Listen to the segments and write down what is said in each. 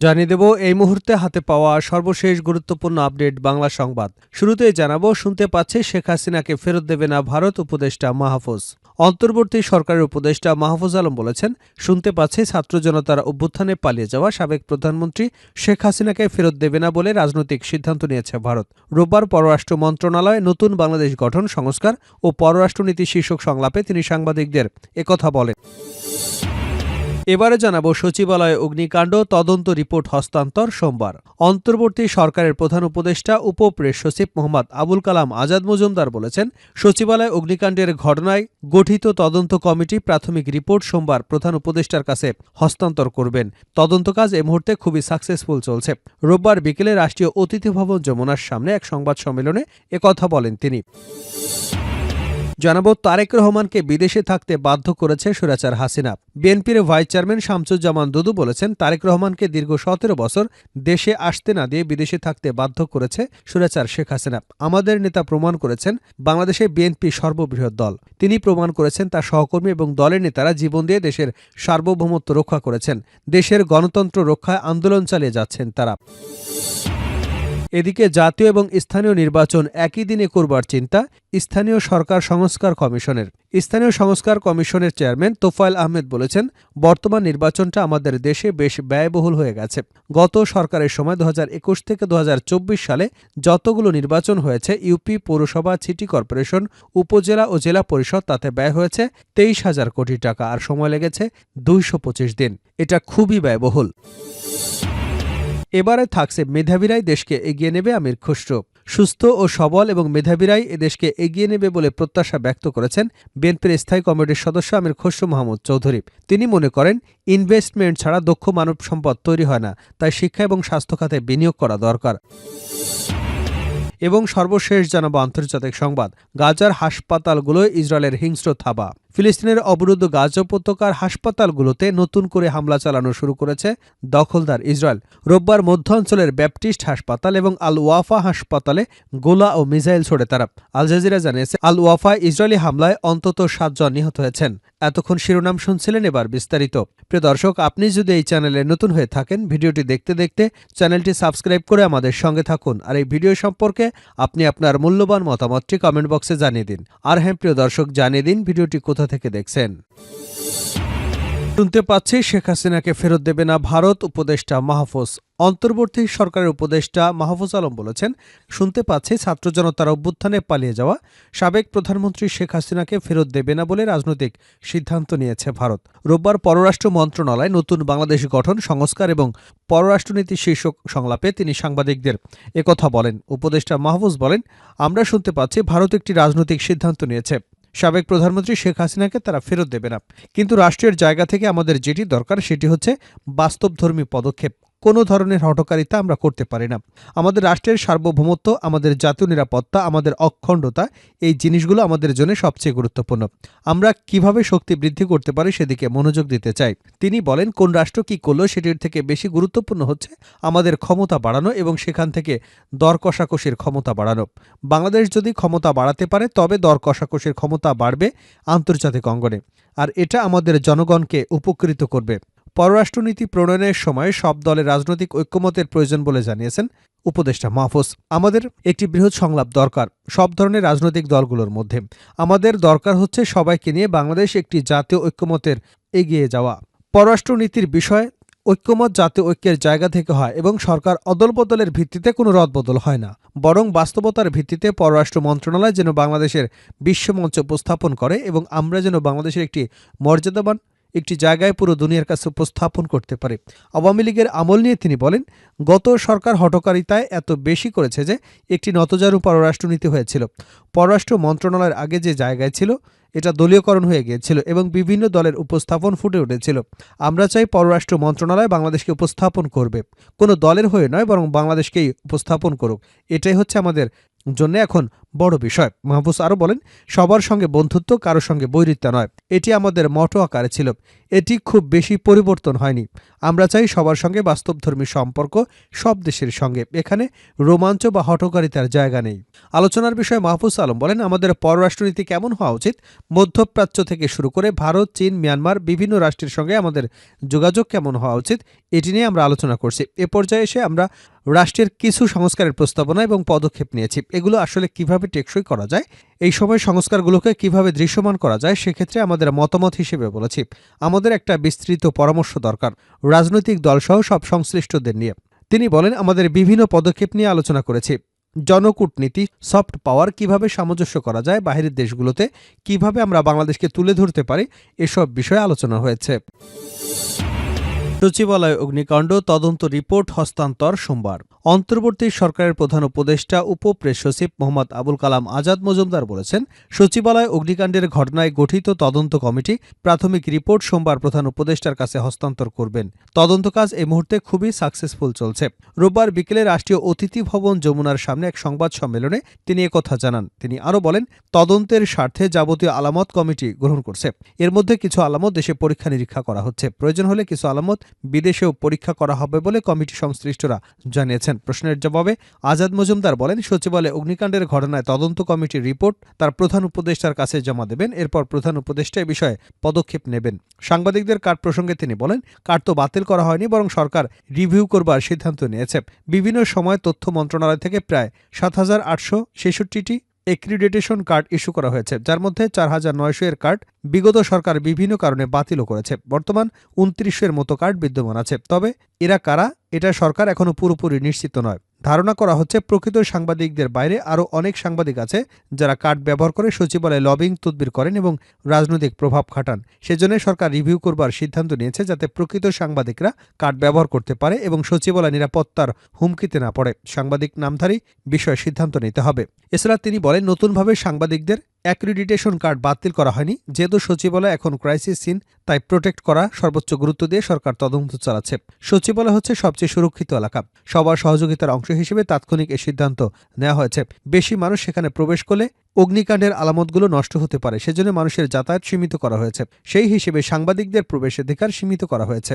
জানিয়ে দেব এই মুহূর্তে হাতে পাওয়া সর্বশেষ গুরুত্বপূর্ণ আপডেট বাংলা সংবাদ। শুরুতেই জানাবো, শুনতে পাচ্ছে শেখ হাসিনাকে ফেরত দেবে না ভারত, উপদেষ্টা মাহফুজ। অন্তর্বর্তী সরকারের উপদেষ্টা মাহফুজ আলম বলেছেন, শুনতে পাচ্ছে ছাত্র জনতার অভ্যুত্থানে পালিয়ে যাওয়া সাবেক প্রধানমন্ত্রী শেখ হাসিনাকে ফেরত দেবে না বলে রাজনৈতিক সিদ্ধান্ত নিয়েছে ভারত। রোববার পররাষ্ট্র মন্ত্রণালয়ে নতুন বাংলাদেশ গঠন, সংস্কার ও পররাষ্ট্রনীতি শীর্ষক সংলাপে তিনি সাংবাদিকদের একথা বলেন। এবারে জানাবো, সচিবালয়ে অগ্নিকাণ্ড, তদন্ত রিপোর্ট হস্তান্তর সোমবার। অন্তর্বর্তী সরকারের প্রধান উপদেষ্টা উপপ্রেস সচিব মোহাম্মদ আবুল কালাম আজাদ মজুমদার বলেছেন, সচিবালয় অগ্নিকাণ্ডের ঘটনায় গঠিত তদন্ত কমিটি প্রাথমিক রিপোর্ট সোমবার প্রধান উপদেষ্টার কাছে হস্তান্তর করবেন। তদন্ত কাজ এই মুহূর্তে খুবই সাকসেসফুল চলছে। রোববার বিকেলে রাষ্ট্রীয় অতিথি ভবন যমুনার সামনে এক সংবাদ সম্মেলনে একথা বলেন তিনি। জানাবো, তারেক রহমানকে বিদেশে থাকতে বাধ্য করেছে স্বৈরাচার হাসিনা। বিএনপির ভাইস চেয়ারম্যান শামসুজ্জামান দুদু বলেছেন, তারেক রহমানকে দীর্ঘ ১৭ বছর দেশে আসতে না দিয়ে বিদেশে থাকতে বাধ্য করেছে স্বৈরাচার শেখ হাসিনা। আমাদের নেতা প্রমাণ করেছেন বাংলাদেশে বিএনপি সর্ববৃহৎ দল। তিনি প্রমাণ করেছেন তার সহকর্মী এবং দলের নেতারা জীবন দিয়ে দেশের সার্বভৌমত্ব রক্ষা করেছেন। দেশের গণতন্ত্র রক্ষায় আন্দোলন চালিয়ে যাচ্ছেন তারা। এদিকে জাতীয় এবং স্থানীয় নির্বাচন একই দিনে করবার চিন্তা স্থানীয় সরকার সংস্কার কমিশনের। স্থানীয় সংস্কার কমিশনের চেয়ারম্যান তোফায়েল আহমেদ বলেছেন, বর্তমান নির্বাচনটা আমাদের দেশে বেশ ব্যয়বহুল হয়ে গেছে। গত সরকারের সময় ২০২১ থেকে ২০২৪ সালে যতগুলো নির্বাচন হয়েছে, ইউপি, পৌরসভা, সিটি কর্পোরেশন, উপজেলা ও জেলা পরিষদ, তাতে ব্যয় হয়েছে ২৩,০০০ কোটি টাকা, আর সময় লেগেছে ২২৫ দিন। এটা খুবই ব্যয়বহুল। এবারে থাকছে, মেধাবীরাই দেশকে এগিয়ে নেবে আমির খুসরো। সুস্থ ও সবল এবং মেধাবীরাই এদেশকে এগিয়ে নেবে বলে প্রত্যাশা ব্যক্ত করেছেন বিএনপির স্থায়ী কমিটির সদস্য আমির খুসরো মাহমুদ চৌধুরী। তিনি মনে করেন, ইনভেস্টমেন্ট ছাড়া দক্ষ মানব সম্পদ তৈরি হয় না, তাই শিক্ষা এবং স্বাস্থ্য খাতে বিনিয়োগ করা দরকার। এবং সর্বশেষ জানাবো আন্তর্জাতিক সংবাদ, গাজার হাসপাতালগুলোয় ইসরায়েলের হিংস্র থাবা। ফিলিস্তিনের অবরুদ্ধ গাজা উপত্যকার হাসপাতালগুলোতে নতুন করে হামলা চালানো শুরু করেছে দখলদার ইসরায়েল। রোববার মধ্য অঞ্চলের ব্যাপটিস্ট হাসপাতাল এবং আল ওয়াফা হাসপাতালে গোলা ও মিসাইল ছোড়ে তারা। আল জাজিরা জানিয়েছে, আল ওয়াফায় ইসরায়েলি হামলায় অন্তত ৭ জন নিহত হয়েছেন। এতক্ষণ শিরোনাম শুনছিলেন, এবার বিস্তারিত। প্রিয় দর্শক, আপনি যদি এই চ্যানেলে নতুন হয়ে থাকেন, ভিডিওটি দেখতে দেখতে চ্যানেলটি সাবস্ক্রাইব করে আমাদের সঙ্গে থাকুন। আর এই ভিডিও সম্পর্কে আপনি আপনার মূল্যবান মতামতটি কমেন্ট বক্সে জানিয়ে দিন। আর হ্যাঁ প্রিয় দর্শক, জানিয়ে দিন ভিডিওটি কোথা থেকে দেখছেন। শুনতে পাচ্ছি, শেখ হাসিনাকে ফেরত দেবে না ভারত, উপদেষ্টা মাহফুজ। অন্তর্বর্তী সরকারের উপদেষ্টা মাহফুজ আলম বলেছেন, শুনতে পাচ্ছি ছাত্র জনতার অভ্যুত্থানে পালিয়ে যাওয়া সাবেক প্রধানমন্ত্রী শেখ হাসিনাকে ফেরত দেবে না বলে রাজনৈতিক সিদ্ধান্ত নিয়েছে ভারত। রোববার পররাষ্ট্র মন্ত্রণালয় নতুন বাংলাদেশ গঠন, সংস্কার এবং পররাষ্ট্রনীতি শীর্ষক সংলাপে তিনি সাংবাদিকদের একথা বলেন। উপদেষ্টা মাহফুজ বলেন, আমরা শুনতে পাচ্ছি ভারত একটি রাজনৈতিক সিদ্ধান্ত নিয়েছে। সাবেক প্রধানমন্ত্রী শেখ হাসিনাকে তারা ফেরত দেবে না। কিন্তু রাষ্ট্রের জায়গা থেকে আমাদের যেটি দরকার সেটি হচ্ছে বাস্তবধর্মী পদক্ষেপ। কোনো ধরনের হঠকারিতা আমরা করতে পারি না। আমাদের রাষ্ট্রের সার্বভৌমত্ব, আমাদের জাতীয় নিরাপত্তা, আমাদের অখণ্ডতা, এই জিনিসগুলো আমাদের জন্য সবচেয়ে গুরুত্বপূর্ণ। আমরা কিভাবে শক্তি বৃদ্ধি করতে পারি সেদিকে মনোযোগ দিতে চাই। তিনি বলেন, কোন রাষ্ট্র কি করলো সেটির থেকে বেশি গুরুত্বপূর্ণ হচ্ছে আমাদের ক্ষমতা বাড়ানো এবং সেখান থেকে দর কষাকষির ক্ষমতা বাড়ানো। বাংলাদেশ যদি ক্ষমতা বাড়াতে পারে তবে দর কষাকষির ক্ষমতা বাড়বে আন্তর্জাতিক অঙ্গনে, আর এটা আমাদের জনগণকে উপকৃত করবে। পররাষ্ট্রনীতি প্রণয়নের সময় সব দলের রাজনৈতিক ঐক্যমতের প্রয়োজন বলে জানিয়েছেন উপদেষ্টা মাহফুজ। আমাদের একটি বৃহৎ সংলাপ দরকার সব ধরনের রাজনৈতিক দলগুলোর মধ্যে। আমাদের দরকার হচ্ছে সবাইকে নিয়ে বাংলাদেশ একটি জাতীয় ঐক্যমতের এগিয়ে যাওয়া। পররাষ্ট্রনীতির বিষয় ঐক্যমত জাতীয় ঐক্যের জায়গা থেকে হয় এবং সরকার অদলবদলের ভিত্তিতে কোনো রদবদল হয় না, বরং বাস্তবতার ভিত্তিতে পররাষ্ট্র মন্ত্রণালয় যেন বাংলাদেশের বিশ্বমঞ্চে উপস্থাপন করে এবং আমরা যেন বাংলাদেশের একটি মর্যাদাবান একটি জায়গায় পুরো দুনিয়ার কাছে উপস্থাপন করতে পারে। আওয়ামী লীগের আমল নিয়ে তিনি বলেন, গত সরকার হঠকারিতায় এত বেশি করেছে যে একটি নতজানু পররাষ্ট্রনীতি হয়েছিল। পররাষ্ট্র মন্ত্রণালয়ের আগে যে জায়গায় ছিল এটা দলীয়করণ হয়ে গিয়েছিল এবং বিভিন্ন দলের উপস্থাপন ফুটে উঠেছিল। আমরা চাই পররাষ্ট্র মন্ত্রণালয় বাংলাদেশকে উপস্থাপন করবে, কোনো দলের হয়ে নয়, বরং বাংলাদেশকেই উপস্থাপন করুক। এটাই হচ্ছে আমাদের জন্য এখন বড় বিষয়। মাহফুজ আরও বলেন, সবার সঙ্গে বন্ধুত্ব, কারো সঙ্গে বৈরিতা নয়, এটি আমাদের মটো আকারে ছিল। এটি খুব বেশি পরিবর্তন হয়নি। আমরা চাই সবার সঙ্গে বাস্তবধর্মী সম্পর্ক, সব দেশের সঙ্গে। এখানে রোমাঞ্চ বা হঠকারিতার জায়গা নেই। আলোচনার বিষয়ে মাহফুজ আলম বলেন, আমাদের পররাষ্ট্রনীতি কেমন হওয়া উচিত, মধ্যপ্রাচ্য থেকে শুরু করে ভারত, চীন, মিয়ানমার বিভিন্ন রাষ্ট্রের সঙ্গে আমাদের যোগাযোগ কেমন হওয়া উচিত, এটি নিয়ে আমরা আলোচনা করছি। এ পর্যায়ে এসে আমরা রাষ্ট্রের কিছু সংস্কারের প্রস্তাবনা এবং পদক্ষেপ নিয়েছি। এগুলো আসলে কিভাবে টেকসই করা যায়, এই সময় সংস্কারগুলোকে কিভাবে দৃশ্যমান করা যায়, সেক্ষেত্রে আমাদের মতামত হিসেবে বলেছি আমাদের একটা বিস্তৃত পরামর্শ দরকার, রাজনৈতিক দলসহ সব সংশ্লিষ্টদের নিয়ে। তিনি বলেন, আমাদের বিভিন্ন পদক্ষেপ নিয়ে আলোচনা করেছি। জনকূটনীতি, সফট পাওয়ার কিভাবে সামঞ্জস্য করা যায়, বাহিরের দেশগুলোতে কিভাবে আমরা বাংলাদেশকে তুলে ধরতে পারি, এসব বিষয়ে আলোচনা হয়েছে। সচিবালয় অগ্নিকাণ্ড তদন্ত রিপোর্ট হস্তান্তর সোমবার। অন্তর্বর্তী সরকারের প্রধান উপদেষ্টা উপপ্রেস সচিব মোহাম্মদ আবুল কালাম আজাদ মজুমদার বলেছেন, সচিবালয় অগ্নিকাণ্ডের ঘটনায় গঠিত তদন্ত কমিটি প্রাথমিক রিপোর্ট সোমবার প্রধান উপদেষ্টার কাছে হস্তান্তর করবেন। তদন্ত কাজ এই মুহূর্তে খুবই সাকসেসফুল চলছে। রোববার বিকেলে রাষ্ট্রীয় অতিথি ভবন যমুনার সামনে এক সংবাদ সম্মেলনে তিনি একথা জানান। তিনি আরও বলেন, তদন্তের স্বার্থে যাবতীয় আলামত কমিটি গ্রহণ করছে। এর মধ্যে কিছু আলামত দেশে পরীক্ষা নিরীক্ষা করা হচ্ছে। প্রয়োজন হলে কিছু আলামত বিদেশেও পরীক্ষা করা হবে বলে কমিটি সংশ্লিষ্টরা জানিয়েছেন। প্রশ্নের জবাবে আজাদ মজুমদার বলেন, সচিবালয়ে অগ্নিকাণ্ডের ঘটনায় তদন্ত কমিটির রিপোর্ট তার প্রধান উপদেষ্টার কাছে জমা দেবেন। এরপর প্রধান উপদেষ্টা এ বিষয়ে পদক্ষেপ নেবেন। সাংবাদিকদের কার্ড প্রসঙ্গে তিনি বলেন, কার্ড তো বাতিল করা হয়নি, বরং সরকার রিভিউ করবার সিদ্ধান্ত নিয়েছে। বিভিন্ন সময় তথ্য মন্ত্রণালয় থেকে প্রায় ৭,৮৬৬টি এক্রিডিটেশন কার্ড ইস্যু করা হয়েছে, যার মধ্যে ৪,৯০০ এর কার্ড বিগত সরকার বিভিন্ন কারণে বাতিলও করেছে। বর্তমান ২৯০০ মতো কার্ড বিদ্যমান আছে। তবে এরা কারা, এটা সরকার এখনো পুরোপুরি নিশ্চিত নয়। ধারণা করা হচ্ছে প্রকৃত সাংবাদিকদের বাইরে আরও অনেক সাংবাদিক আছে যারা কার্ড ব্যবহার করে সচিবালয়ে লবিং তদবির করেন এবং রাজনৈতিক প্রভাব খাটান। সেজন্য সরকার রিভিউ করবার সিদ্ধান্ত নিয়েছে, যাতে প্রকৃত সাংবাদিকরা কার্ড ব্যবহার করতে পারে এবং সচিবালয় নিরাপত্তার হুমকিতে না পড়ে। সাংবাদিক নামধারী বিষয়ে সিদ্ধান্ত নিতে হবে। এছাড়া তিনি বলেন, নতুনভাবে সাংবাদিকদের অ্যাক্রিডিটেশন কার্ড বাতিল করা হয়নি। যেহেতু সচিবালয় এখন ক্রাইসিস সিন, তাই প্রোটেক্ট করা সর্বোচ্চ গুরুত্ব দিয়ে সরকার তদন্ত চালাচ্ছে। সচিবালয় হচ্ছে সবচেয়ে সুরক্ষিত এলাকা। সবার সহযোগিতার অংশ হিসেবে তাৎক্ষণিক এই সিদ্ধান্ত নেওয়া হয়েছে। বেশি মানুষ সেখানে প্রবেশ করলে অগ্নিকাণ্ডের আলামতগুলো নষ্ট হতে পারে, সেজন্য মানুষের যাতায়াত সীমিত করা হয়েছে। সেই হিসেবে সাংবাদিকদের প্রবেশাধিকার সীমিত করা হয়েছে।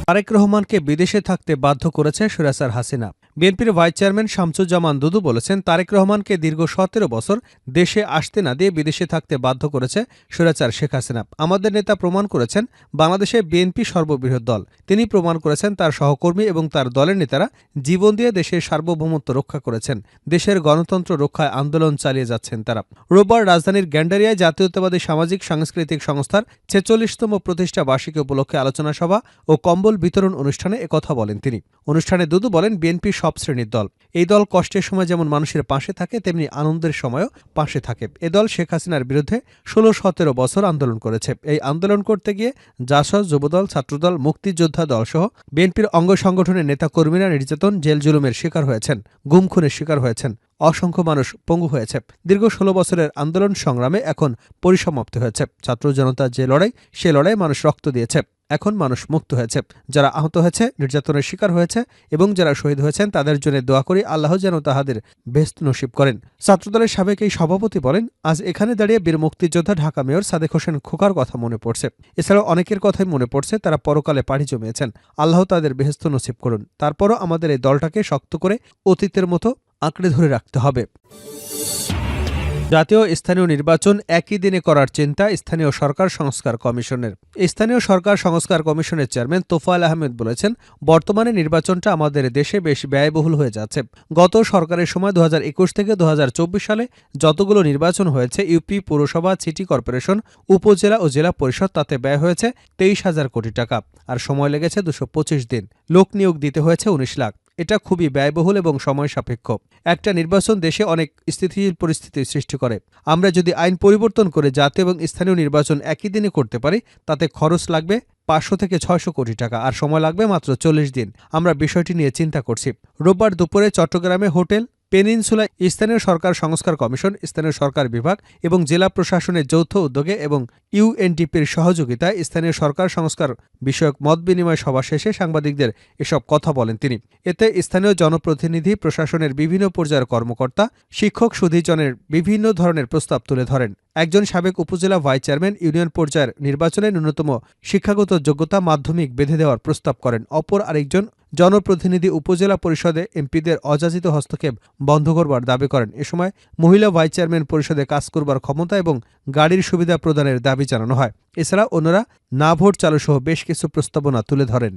তারেক রহমানকে বিদেশে থাকতে বাধ্য করেছে স্বৈরাচার হাসিনা। বিএনপির ভাইস চেয়ারম্যান শামসুজ্জামান দুদু বলেছেন, তারেক রহমানকে দীর্ঘ ১৭ বছর দেশে আসতে না দিয়ে বিদেশে থাকতে বাধ্য করেছে স্বৈরাচার শেখ হাসিনা। আমাদের নেতা প্রমাণ করেছেন বাংলাদেশে বিএনপি সর্ববৃহৎ দল। তিনি প্রমাণ করেছেন তার সহকর্মী এবং তার দলের নেতারা জীবন দিয়ে দেশের সার্বভৌমত্ব রক্ষা করেছেন। দেশের গণতন্ত্র রক্ষায় আন্দোলন চালিয়ে যাচ্ছেন তারা। রোববার রাজধানীর গ্যান্ডারিয়ায় জাতীয়তাবাদী সামাজিক সাংস্কৃতিক সংস্থার ৪৬তম প্রতিষ্ঠা বার্ষিকী উপলক্ষে আলোচনা সভা ও কম্বল বিতরণ অনুষ্ঠানে একথা বলেন তিনি। অনুষ্ঠানে দুদু বলেন, বিএনপি সব শ্রেণীর দল। এই দল কষ্টের সময় যেমন মানুষের পাশে থাকে, তেমনি আনন্দের সময়ও পাশে থাকে। এ দল শেখ হাসিনার বিরুদ্ধে ১৬-১৭ বছর আন্দোলন করেছে। এই আন্দোলন করতে গিয়ে জাসদ, যুবদল, ছাত্রদল, মুক্তিযোদ্ধা দলসহ বিএনপির অঙ্গ সংগঠনের নেতাকর্মীরা নির্যাতন, জেল জুলুমের শিকার হয়েছেন, গুম খুনের শিকার হয়েছেন। অসংখ্য মানুষ পঙ্গু হয়েছে। দীর্ঘ ১৬ বছরের আন্দোলন সংগ্রামে এখন পরিসমাপ্তি হয়েছে। ছাত্র জনতার যে লড়াই, সে লড়াই মানুষ রক্ত দিয়েছে। এখন মানুষ মুক্ত হয়েছে। যারা আহত হয়েছে, নির্যাতনের শিকার হয়েছে এবং যারা শহীদ হয়েছেন, তাদের জন্য দোয়া করি আল্লাহ যেন তাহাদের বেহেশত নসিব করেন। ছাত্রদলের সাবেক এই সভাপতি বলেন, আজ এখানে দাঁড়িয়ে বীর মুক্তিযোদ্ধা ঢাকা মেয়র সাদেক হোসেন খোকার কথা মনে পড়ছে। এছাড়াও অনেকের কথাই মনে পড়ছে, তারা পরকালে পাড়ি জমিয়েছেন। আল্লাহ তাদের বেহেশত নসিব করুন। তারপরও আমাদের এই দলটাকে শক্ত করে অতীতের মতো আঁকড়ে ধরে রাখতে হবে। জাতীয় স্থানীয় নির্বাচন একই দিনে করার চিন্তা স্থানীয় সরকার সংস্কার কমিশনের। স্থানীয় সরকার সংস্কার কমিশনের চেয়ারম্যান তোফায়েল আহমেদ বলেছেন, বর্তমানে নির্বাচনটা আমাদের দেশে বেশ ব্যয়বহুল হয়ে যাচ্ছে। গত সরকারের সময় ২০২১ থেকে ২০২৪ সালে যতগুলো নির্বাচন হয়েছে, ইউপি, পৌরসভা, সিটি কর্পোরেশন, উপজেলা ও জেলা পরিষদ, তাতে ব্যয় হয়েছে ২৩,০০০ কোটি টাকা। আর সময় লেগেছে ২২৫ দিন। লোক নিয়োগ দিতে হয়েছে ১৯ লাখ। এটা খুবই ব্যয়বহুল এবং সময় সাপেক্ষ। একটা নির্বাচন দেশে অনেক স্থিতিশীল পরিস্থিতির সৃষ্টি করে। আমরা যদি আইন পরিবর্তন করে জাতীয় এবং স্থানীয় নির্বাচন একই দিনে করতে পারি, তাতে খরচ লাগবে ৫০০ থেকে ৬০০ কোটি টাকা, আর সময় লাগবে মাত্র ৪০ দিন। আমরা বিষয়টি নিয়ে চিন্তা করছি। রোববার দুপুরে চট্টগ্রামে হোটেল পেনিনসুলা স্থানীয় সরকার সংস্কার কমিশন, স্থানীয় সরকার বিভাগ এবং জেলা প্রশাসনের যৌথ উদ্যোগে এবং ইউএনডিপির সহযোগিতায় স্থানীয় সরকার সংস্কার বিষয়ক মতবিনিময় সভা শেষে সাংবাদিকদের এসব কথা বলেন তিনি। এতে স্থানীয় জনপ্রতিনিধি, প্রশাসনের বিভিন্ন পর্যায়ের কর্মকর্তা, শিক্ষক সুধীজনের বিভিন্ন ধরনের প্রস্তাব তুলে ধরেন। একজন সাবেক উপজেলা ভাইস চেয়ারম্যান ইউনিয়ন পর্যায়ের নির্বাচনে ন্যূনতম শিক্ষাগত যোগ্যতা মাধ্যমিক বেঁধে দেওয়ার প্রস্তাব করেন। অপর আরেকজন জনপ্রতিনিধি উপজেলা পরিষদে এমপিদের অযাচিত হস্তক্ষেপ বন্ধ করবার দাবি করেন। এ সময় মহিলা ভাইস চেয়ারম্যান পরিষদে কাজ করবার ক্ষমতা এবং গাড়ির সুবিধা প্রদানের দাবি জানানো হয়। এছাড়া অন্যরা না ভোট চালুসহ বেশ কিছু প্রস্তাবনা তুলে ধরেন।